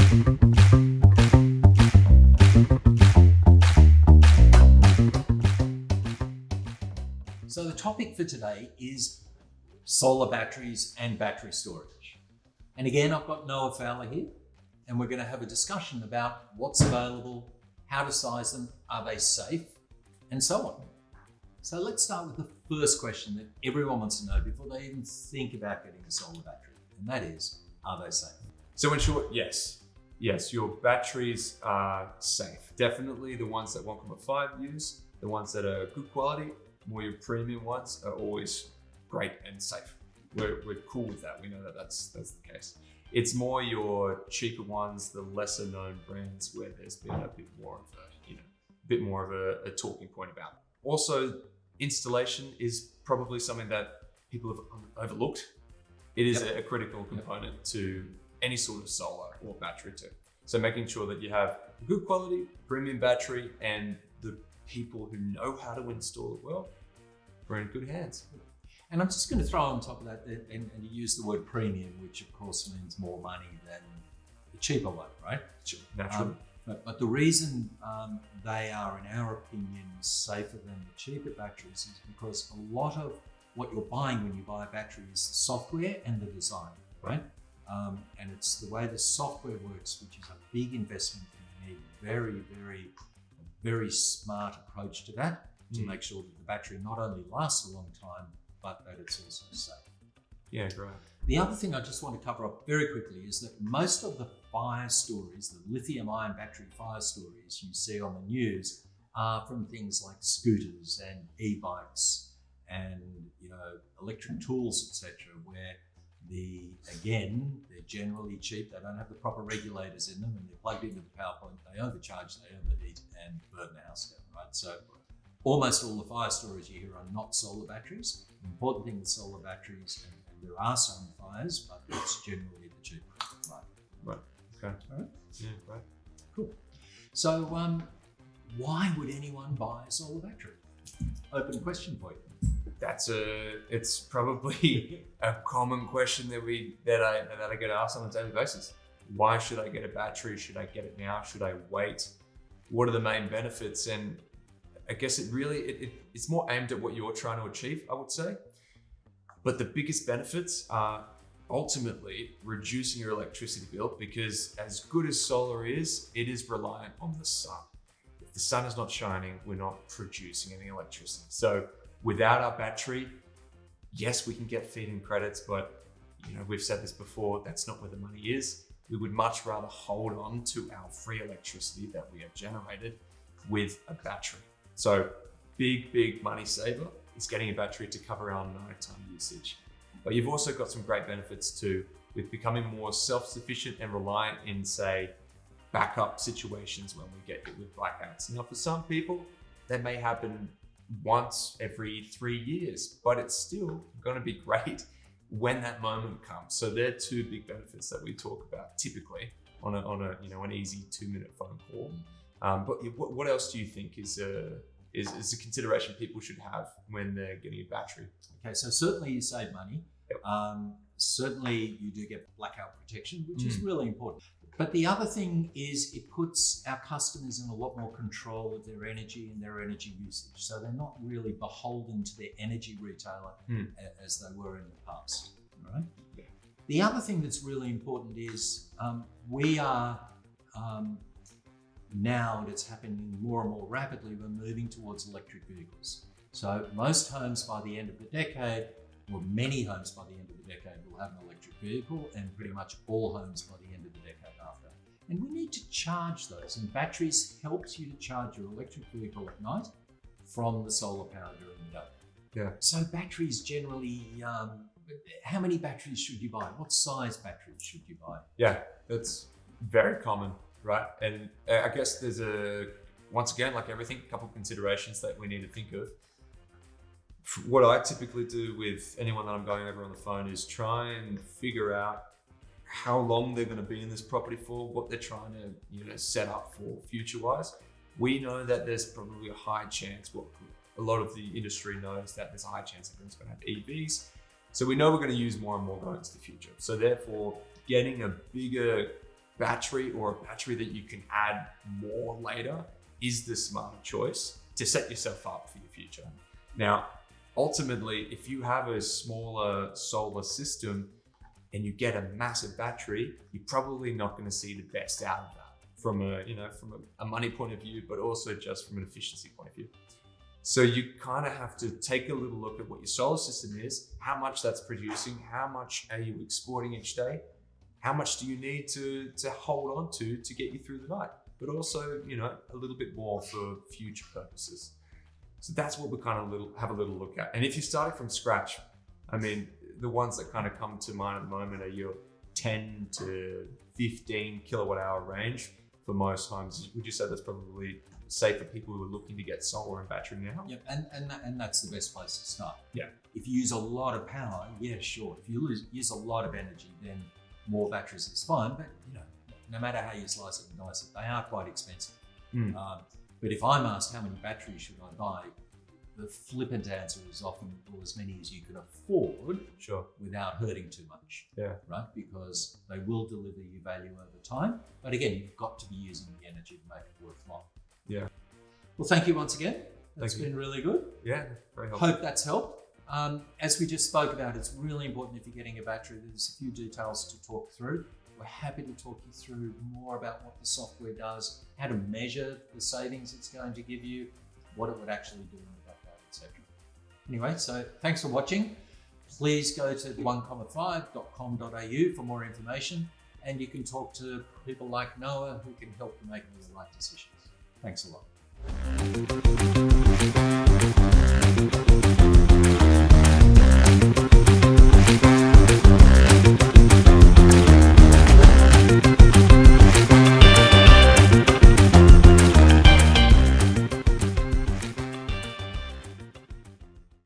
So the topic for today is solar batteries and battery storage. And again, I've got Noah Fowler here, and we're going to have a discussion about what's available, how to size them, are they safe, and so on. So let's start with the first question that everyone wants to know before they even think about getting a solar battery, and that is, are they safe? So in short, yes. Yes, your batteries are safe. Definitely the ones that 1.5 use, the ones that are good quality, more your premium ones are always great and safe. We're cool with that. We know that that's the case. It's more your cheaper ones, the lesser known brands where there's been a bit more of a talking point about. Also, installation is probably something that people have overlooked. It is a critical component to any sort of solar or battery too. So making sure that you have a good quality, premium battery, and the people who know how to install it well, we're in good hands. And I'm just going to throw on top of that, and you use the word premium, which of course means more money than the cheaper one, right? Naturally. But the reason they are, in our opinion, safer than the cheaper batteries is because a lot of what you're buying when you buy a battery is the software and the design, right? And it's the way the software works, which is a big investment, and you need very smart approach to that to make sure that the battery not only lasts a long time, but that it's also safe. Yeah, great. The other thing I just want to cover up very quickly is that most of the fire stories, the lithium-ion battery fire stories you see on the news, are from things like scooters and e-bikes and electric tools, etc., where they're generally cheap. They don't have the proper regulators in them, and they're plugged into the power point. They overcharge, they overheat, and burn the house down. Right, so almost all the fire stories you hear are not solar batteries. The important thing with solar batteries, and there are some fires, but it's generally the cheaper. Right. Okay. All right. Yeah, right. Cool. So, why would anyone buy a solar battery? Open question for you. It's probably a common question that I get asked on a daily basis. Why should I get a battery? Should I get it now? Should I wait? What are the main benefits? And I guess it's more aimed at what you're trying to achieve, I would say. But the biggest benefits are ultimately reducing your electricity bill, because as good as solar is, it is reliant on the sun. If the sun is not shining, we're not producing any electricity. So without our battery, yes, we can get feed-in credits, but we've said this before, that's not where the money is. We would much rather hold on to our free electricity that we have generated with a battery. So big money saver is getting a battery to cover our nighttime usage. But you've also got some great benefits too with becoming more self-sufficient and reliant in, say, backup situations when we get hit with blackouts. Now, for some people, that may happen once every 3 years, but it's still going to be great when that moment comes. So they're two big benefits that we talk about typically on an easy 2-minute phone call. But what else do you think is a consideration people should have when they're getting a battery? Okay, so certainly you save money. Yep. Certainly you do get blackout protection, which is really important. But the other thing is it puts our customers in a lot more control of their energy and their energy usage. So they're not really beholden to their energy retailer as they were in the past. All right? Yeah. The other thing that's really important is we are now, and it's happening more and more rapidly, we're moving towards electric vehicles. So most homes by the end of the decade, or many homes by the end of the decade, will have an electric vehicle, and pretty much all homes by the end of the decade after. And we need to charge those, and batteries helps you to charge your electric vehicle at night from the solar power during the day. Yeah. So batteries generally, how many batteries should you buy? What size batteries should you buy? Yeah, that's very common, right? And I guess there's once again, like everything, a couple of considerations that we need to think of. What I typically do with anyone that I'm going over on the phone is try and figure out how long they're going to be in this property for, what they're trying to set up for future-wise. We know that there's probably a high chance, a lot of the industry knows that there's a high chance everyone's going to have EVs. So we know we're going to use more and more going into the future. So therefore, getting a bigger battery or a battery that you can add more later is the smarter choice to set yourself up for your future. Now, ultimately, if you have a smaller solar system and you get a massive battery, you're probably not going to see the best out of that from a money point of view, but also just from an efficiency point of view. So you kind of have to take a little look at what your solar system is, how much that's producing, how much are you exporting each day, how much do you need to hold on to get you through the night, but also, a little bit more for future purposes. So that's what we kind of have a little look at. And if you're starting from scratch, I mean, the ones that kind of come to mind at the moment are your 10 to 15 kilowatt hour range for most homes. Would you say that's probably safe for people who are looking to get solar and battery now? Yep, and that's the best place to start. Yeah. If you use a lot of power, yeah, sure. If you use a lot of energy, then more batteries is fine. But no matter how you slice it and dice it, they are quite expensive. But if I'm asked how many batteries should I buy, the flippant answer is often, well, as many as you can afford, Sure. without hurting too much. Yeah. Right, because they will deliver you value over time. But again, you've got to be using the energy to make it worthwhile. Yeah. Well, thank you once again. That's Thank you. been really good. Yeah, very helpful. Hope that's helped. As we just spoke about, it's really important if you're getting a battery, there's a few details to talk through. We're happy to talk you through more about what the software does, how to measure the savings it's going to give you, what it would actually do in the background, etc. Anyway, so thanks for watching. Please go to 1.5.com.au for more information, and you can talk to people like Noah who can help you make the right decisions. Thanks a lot.